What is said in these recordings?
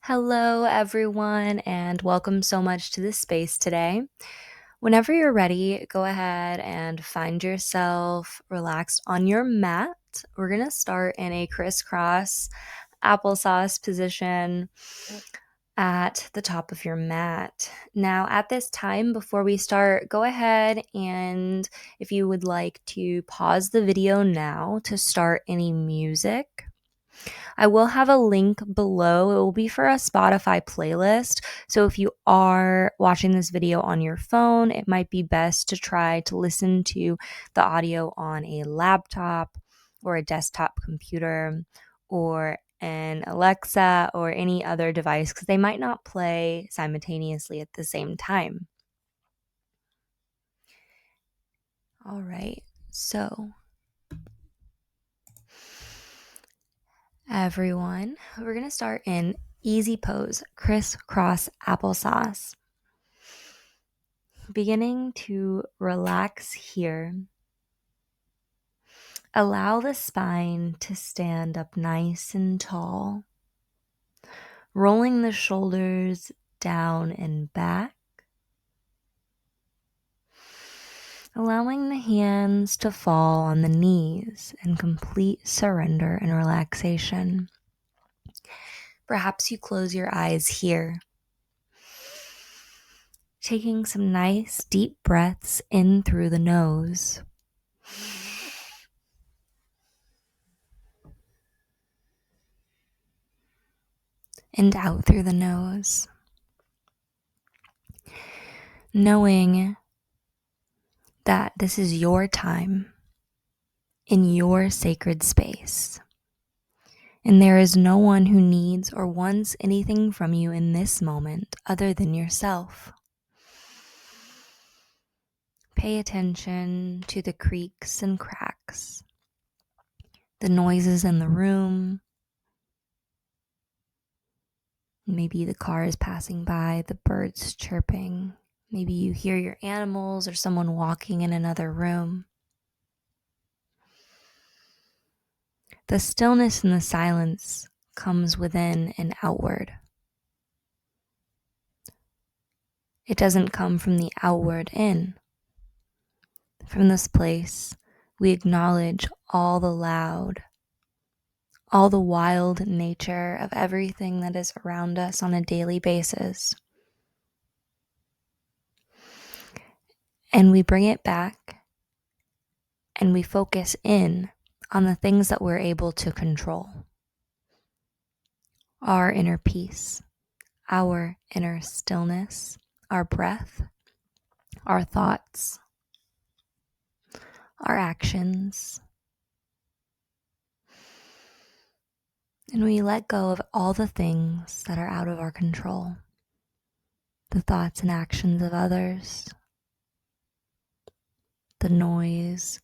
Hello, everyone, and welcome so much to this space today. Whenever you're ready, go ahead and find yourself relaxed on your mat. We're going to start in a crisscross applesauce position at the top of your mat. Now, at this time, before we start, go ahead and if you would like to pause the video now to start any music. I will have a link below. It will be for a Spotify playlist. So if you are watching this video on your phone, it might be best to try to listen to the audio on a laptop or a desktop computer or an Alexa or any other device because they might not play simultaneously at the same time. All right. So everyone, we're going to start in easy pose, crisscross applesauce. Beginning to relax here. Allow the spine to stand up nice and tall, rolling the shoulders down and back, allowing the hands to fall on the knees in complete surrender and relaxation. Perhaps you close your eyes here, taking some nice deep breaths in through the nose. And out through the nose. Knowing that this is your time in your sacred space. And there is no one who needs or wants anything from you in this moment other than yourself. Pay attention to the creaks and cracks, the noises in the room. Maybe the car is passing by, the birds chirping. Maybe you hear your animals or someone walking in another room. The stillness and the silence comes within and outward. It doesn't come from the outward in. From this place, we acknowledge all the loud, all the wild nature of everything that is around us on a daily basis. And we bring it back and we focus in on the things that we're able to control. Our inner peace, our inner stillness, our breath, our thoughts, our actions. And we let go of all the things that are out of our control, the thoughts and actions of others, the noise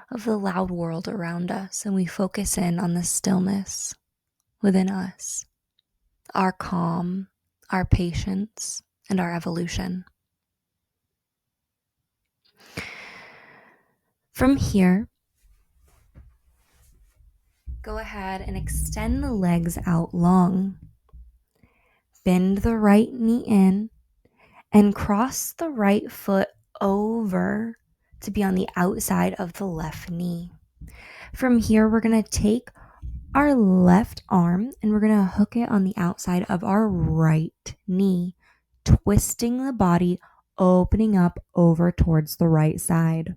of the loud world around us, and we focus in on the stillness within us, our calm, our patience, and our evolution. From here, go ahead and extend the legs out long. Bend the right knee in and cross the right foot over to be on the outside of the left knee. From here, we're going to take our left arm and we're going to hook it on the outside of our right knee, twisting the body, opening up over towards the right side.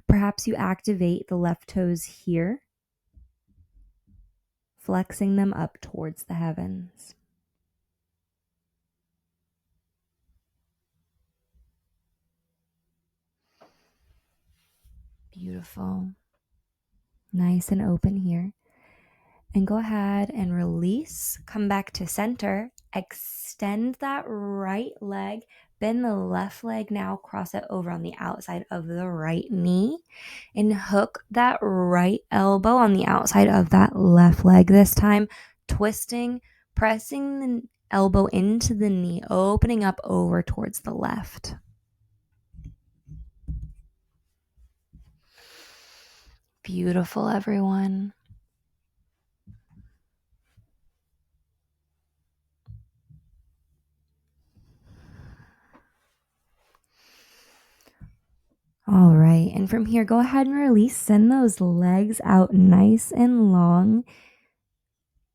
Perhaps you activate the left toes here, flexing them up towards the heavens. Beautiful. Nice and open here. And go ahead and release. Come back to center. Extend that right leg. Bend the left leg now. Cross it over on the outside of the right knee. And hook that right elbow on the outside of that left leg this time. Twisting, pressing the elbow into the knee, opening up over towards the left. Beautiful, everyone. All right, and from here, go ahead and release. Send those legs out nice and long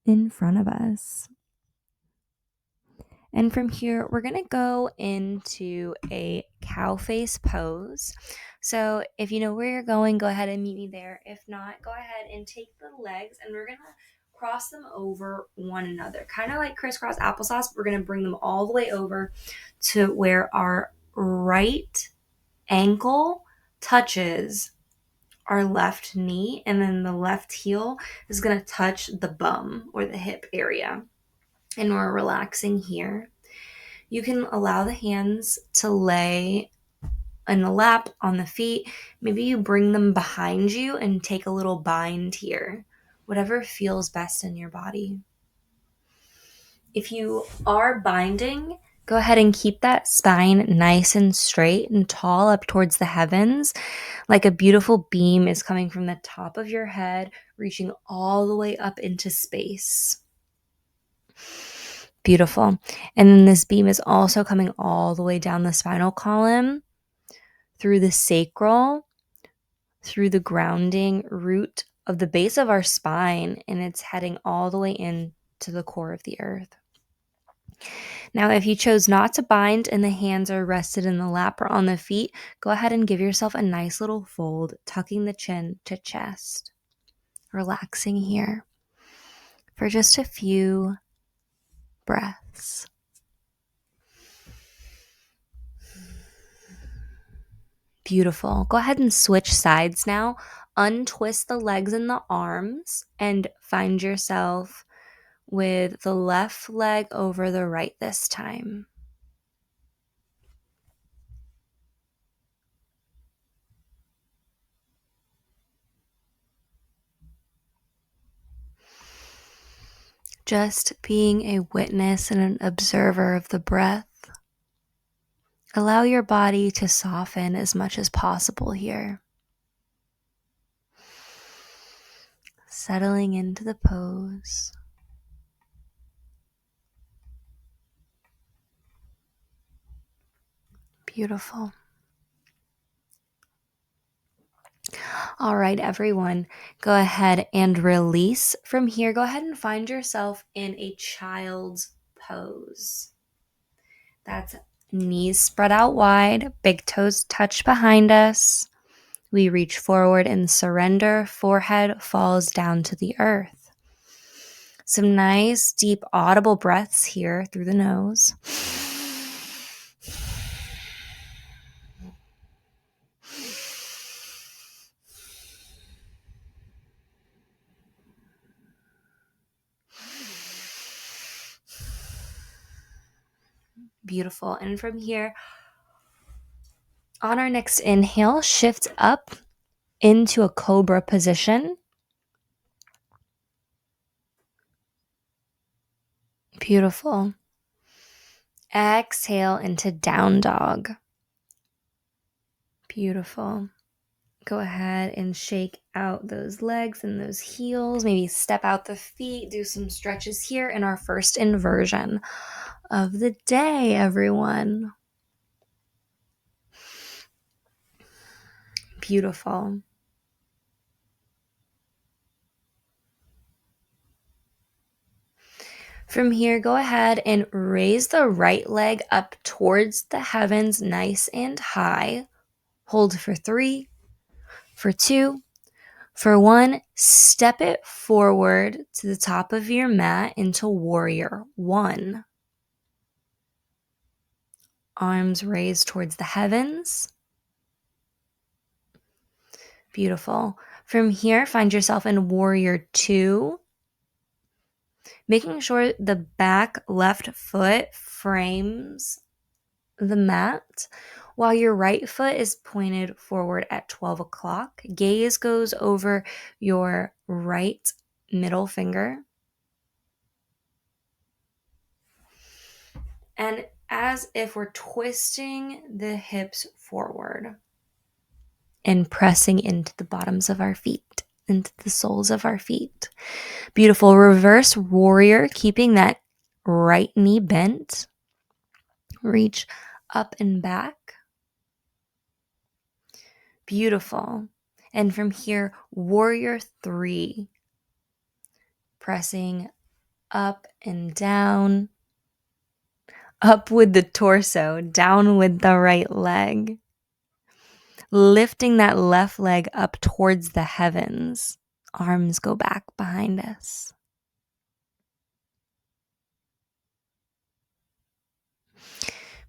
in front of us. And from here, we're going to go into a cow face pose. So if you know where you're going, go ahead and meet me there. If not, go ahead and take the legs and we're going to cross them over one another. Kind of like crisscross applesauce. We're going to bring them all the way over to where our right ankle touches our left knee, and then the left heel is going to touch the bum or the hip area. And we're relaxing here. You can allow the hands to lay in the lap, on the feet. Maybe you bring them behind you and take a little bind here, whatever feels best in your body. If you are binding, go ahead and keep that spine nice and straight and tall up towards the heavens, like a beautiful beam is coming from the top of your head, reaching all the way up into space. Beautiful. And then this beam is also coming all the way down the spinal column, through the sacral, through the grounding root of the base of our spine, and it's heading all the way into the core of the earth. Now, if you chose not to bind and the hands are rested in the lap or on the feet, go ahead and give yourself a nice little fold, tucking the chin to chest, relaxing here for just a few breaths. Beautiful. Go ahead and switch sides now. Untwist the legs and the arms and find yourself with the left leg over the right this time. Just being a witness and an observer of the breath. Allow your body to soften as much as possible here. Settling into the pose. Beautiful. All right, everyone, go ahead and release. From here, go ahead and find yourself in a child's pose. That's knees spread out wide, big toes touch behind us. We reach forward and surrender. Forehead falls down to the earth. Some nice, deep, audible breaths here through the nose. Beautiful. And from here, on our next inhale, shift up into a cobra position. Beautiful. Exhale into down dog. Beautiful. Go ahead and shake out those legs and those heels. Maybe step out the feet, do some stretches here in our first inversion of the day, everyone. Beautiful. From here, go ahead and raise the right leg up towards the heavens, nice and high. Hold for 3, for 2, for 1. Step it forward to the top of your mat into warrior 1. Arms raised towards the heavens. Beautiful. From here, find yourself in warrior 2. Making sure the back left foot frames the mat while your right foot is pointed forward at 12 o'clock. Gaze goes over your right middle finger. And as if we're twisting the hips forward and pressing into the bottoms of our feet, into the soles of our feet. Beautiful. Reverse warrior, keeping that right knee bent. Reach up and back. Beautiful. And from here, warrior 3, pressing up and down, up with the torso, down with the right leg, lifting that left leg up towards the heavens. Arms go back behind us.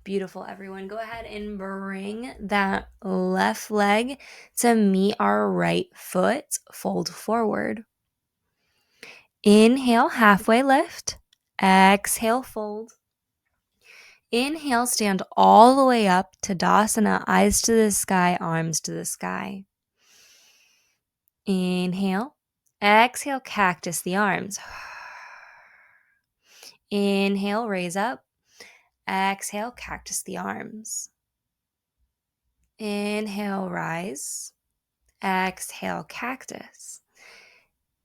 Beautiful, everyone. Go ahead and bring that left leg to meet our right foot. Fold forward. Inhale, halfway lift. Exhale, fold. Inhale, stand all the way up, Tadasana, eyes to the sky, arms to the sky. Inhale. Exhale, cactus the arms. Inhale, raise up. Exhale, cactus the arms. Inhale, rise. Exhale, cactus.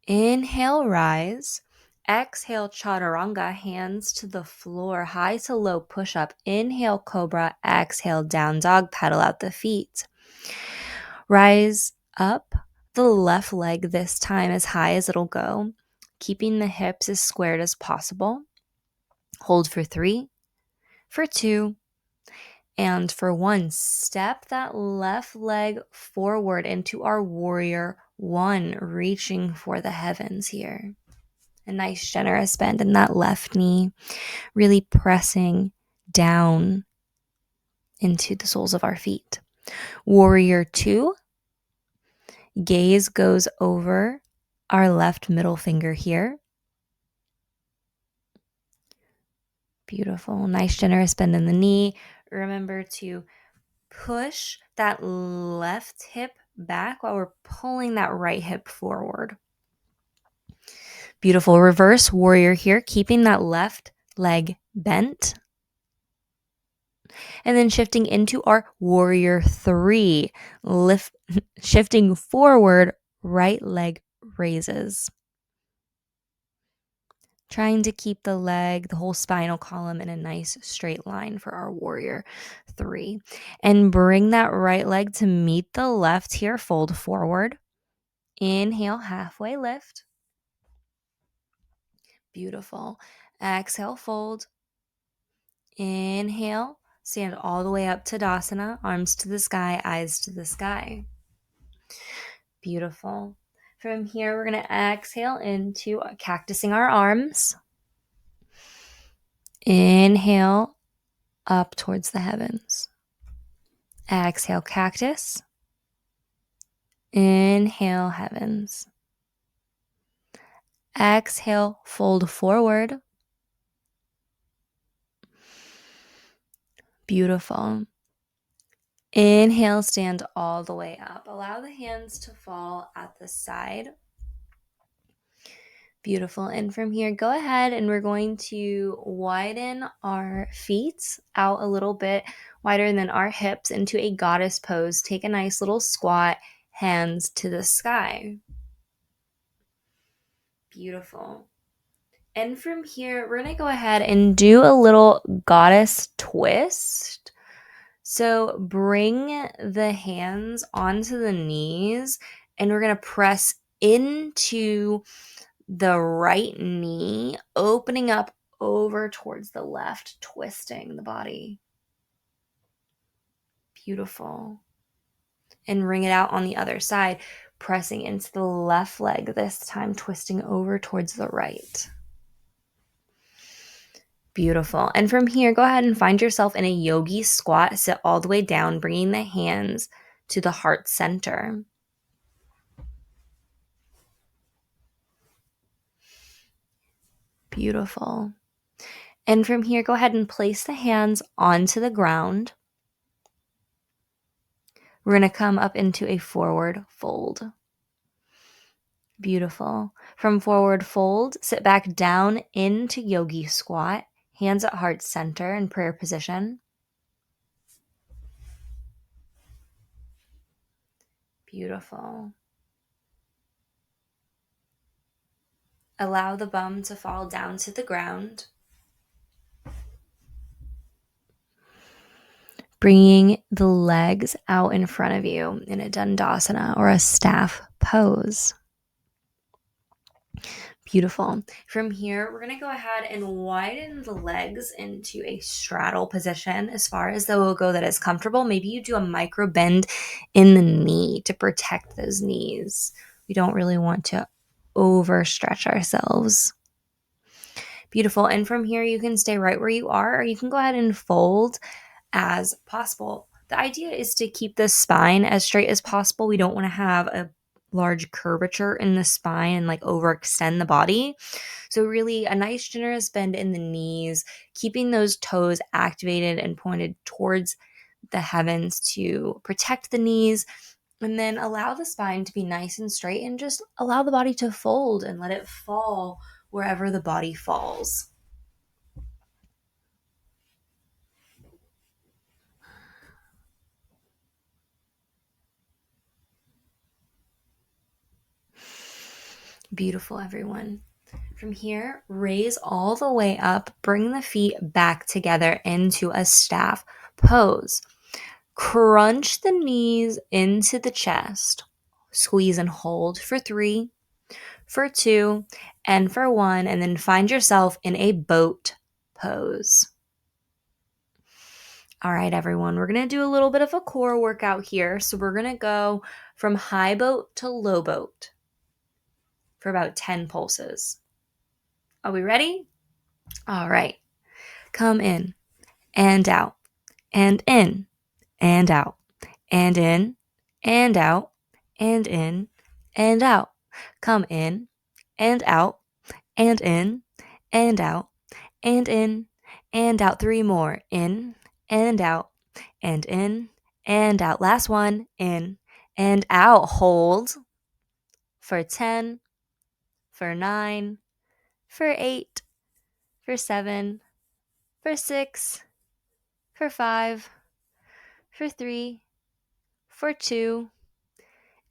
Inhale, rise. Exhale, chaturanga, hands to the floor, high to low push up. Inhale, cobra. Exhale, down dog, pedal out the feet. Rise up the left leg this time as high as it'll go, keeping the hips as squared as possible. Hold for 3, for 2, and for 1. Step that left leg forward into our warrior 1, reaching for the heavens here. A nice generous bend in that left knee, really pressing down into the soles of our feet. Warrior 2, gaze goes over our left middle finger here. Beautiful. Nice generous bend in the knee. Remember to push that left hip back while we're pulling that right hip forward. Beautiful. Reverse warrior here, keeping that left leg bent. And then shifting into our warrior 3, shifting forward, right leg raises. Trying to keep the whole spinal column in a nice straight line for our warrior 3. And bring that right leg to meet the left here, fold forward. Inhale, halfway lift. Beautiful. Exhale, fold. Inhale, stand all the way up to Tadasana, arms to the sky, eyes to the sky. Beautiful. From here, we're going to exhale into cactusing our arms. Inhale, up towards the heavens. Exhale, cactus. Inhale, heavens. Exhale, fold forward. Beautiful. Inhale, stand all the way up. Allow the hands to fall at the side. Beautiful. And from here, go ahead and we're going to widen our feet out a little bit wider than our hips into a goddess pose. Take a nice little squat, hands to the sky. Beautiful. And from here, we're going to go ahead and do a little goddess twist. So bring the hands onto the knees and we're going to press into the right knee, opening up over towards the left, twisting the body. Beautiful. And ring it out on the other side, pressing into the left leg this time, twisting over towards the right. Beautiful. And from here, go ahead and find yourself in a yogi squat. Sit all the way down, bringing the hands to the heart center. Beautiful. And from here, go ahead and place the hands onto the ground. We're going to come up into a forward fold. Beautiful. From forward fold, sit back down into yogi squat, hands at heart center in prayer position. Beautiful. Allow the bum to fall down to the ground. Bringing the legs out in front of you in a Dandasana or a staff pose. Beautiful. From here, we're going to go ahead and widen the legs into a straddle position as far as the will go that is comfortable. Maybe you do a micro bend in the knee to protect those knees. We don't really want to overstretch ourselves. Beautiful. And from here, you can stay right where you are, or you can go ahead and fold as possible. The idea is to keep the spine as straight as possible. We don't want to have a large curvature in the spine and like overextend the body. So really a nice generous bend in the knees, keeping those toes activated and pointed towards the heavens to protect the knees, and then allow the spine to be nice and straight and just allow the body to fold and let it fall wherever the body falls. Beautiful, everyone. From here, raise all the way up, bring the feet back together into a staff pose. Crunch the knees into the chest. Squeeze and hold for 3, for 2, and for 1, and then find yourself in a boat pose. All right, everyone, we're going to do a little bit of a core workout here. So we're going to go from high boat to low boat for about 10 pulses. Are we ready? All right. Come in and out and in and out and in and out and in and out. Come in and out and in and out and in and out. 3 more. In and out and in and out. Last one. In and out. Hold for 10, for 9, for 8, for 7, for 6, for 5, for 3, for 2,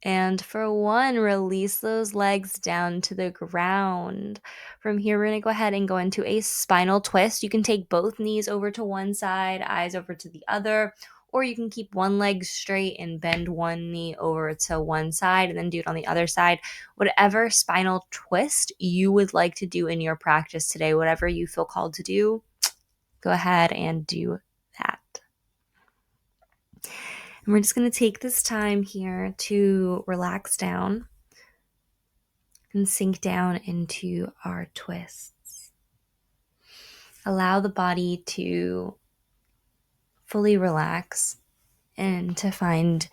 and for 1. Release those legs down to the ground. From here, we're going to go ahead and go into a spinal twist. You can take both knees over to one side, eyes over to the other, or you can keep one leg straight and bend one knee over to one side and then do it on the other side. Whatever spinal twist you would like to do in your practice today, whatever you feel called to do, go ahead and do that. And we're just going to take this time here to relax down and sink down into our twists. Allow the body to fully relax and to find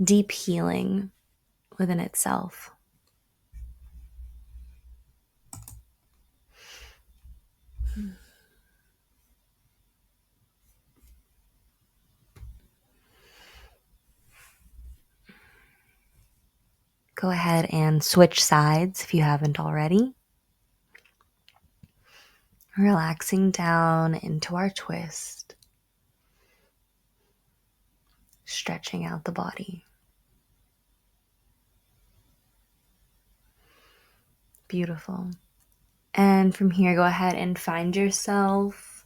deep healing within itself. Go ahead and switch sides if you haven't already. Relaxing down into our twist. Stretching out the body. Beautiful. And from here, go ahead and find yourself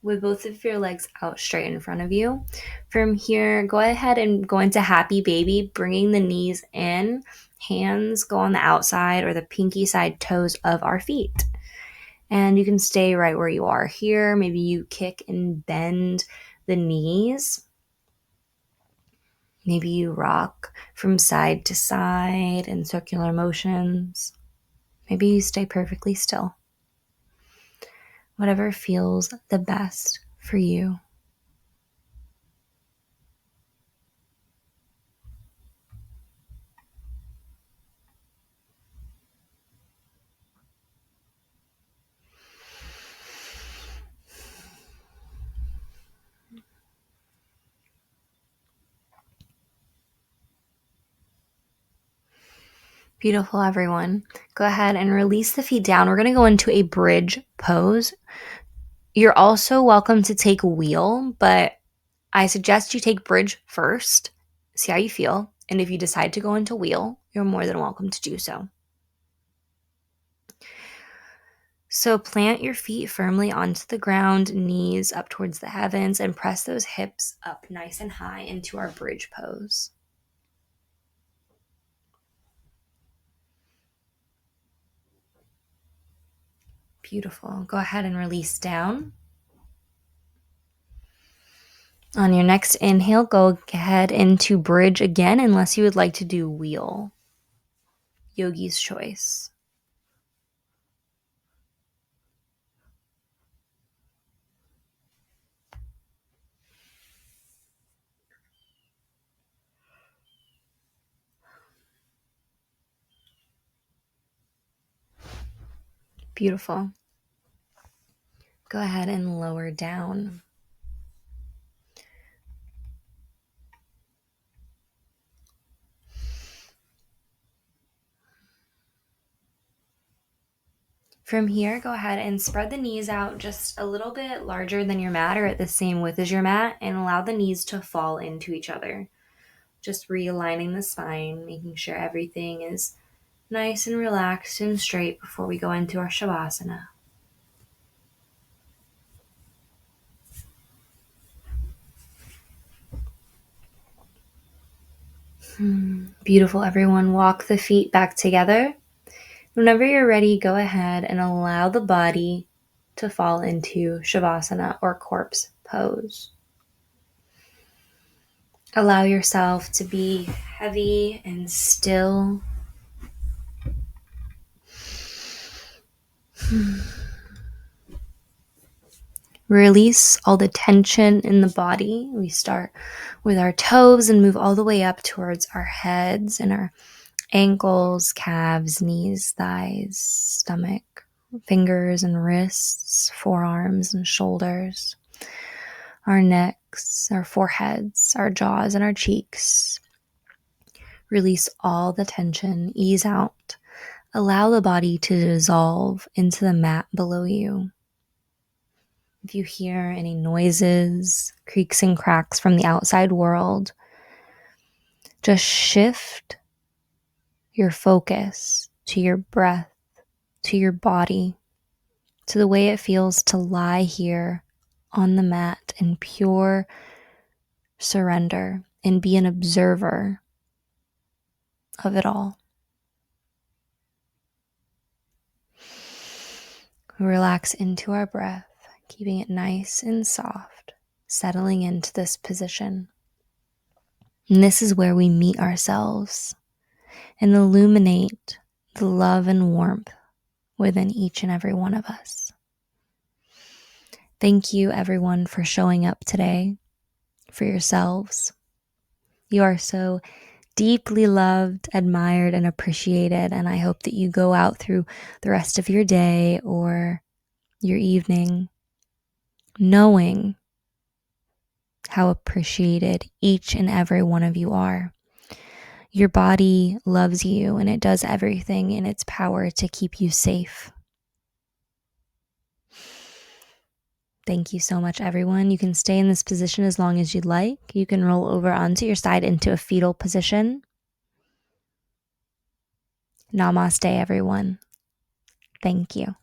with both of your legs out straight in front of you. From here, go ahead and go into happy baby, bringing the knees in. Hands go on the outside or the pinky side toes of our feet. And you can stay right where you are here. Maybe you kick and bend the knees. Maybe you rock from side to side in circular motions. Maybe you stay perfectly still. Whatever feels the best for you. Beautiful, everyone. Go ahead and release the feet down. We're going to go into a bridge pose. You're also welcome to take wheel, but I suggest you take bridge first. See how you feel. And if you decide to go into wheel, you're more than welcome to do so. So plant your feet firmly onto the ground, knees up towards the heavens, and press those hips up nice and high into our bridge pose. Beautiful. Go ahead and release down. On your next inhale, go ahead into bridge again, unless you would like to do wheel. Yogi's choice. Beautiful. Go ahead and lower down. From here, go ahead and spread the knees out just a little bit larger than your mat or at the same width as your mat, and allow the knees to fall into each other. Just realigning the spine, making sure everything is nice and relaxed and straight before we go into our Savasana. Beautiful, everyone. Walk the feet back together. Whenever you're ready, go ahead and allow the body to fall into Shavasana or corpse pose. Allow yourself to be heavy and still. Release all the tension in the body. We start with our toes and move all the way up towards our heads and our ankles, calves, knees, thighs, stomach, fingers and wrists, forearms and shoulders, our necks, our foreheads, our jaws, and our cheeks. Release all the tension, ease out. Allow the body to dissolve into the mat below you. If you hear any noises, creaks and cracks from the outside world, just shift your focus to your breath, to your body, to the way it feels to lie here on the mat in pure surrender and be an observer of it all. Relax into our breath, keeping it nice and soft, settling into this position. And this is where we meet ourselves and illuminate the love and warmth within each and every one of us. Thank you, everyone, for showing up today for yourselves. You are so deeply loved, admired, and appreciated, and I hope that you go out through the rest of your day or your evening knowing how appreciated each and every one of you are. Your body loves you, and it does everything in its power to keep you safe. Thank you so much, everyone. You can stay in this position as long as you'd like. You can roll over onto your side into a fetal position. Namaste, everyone. Thank you.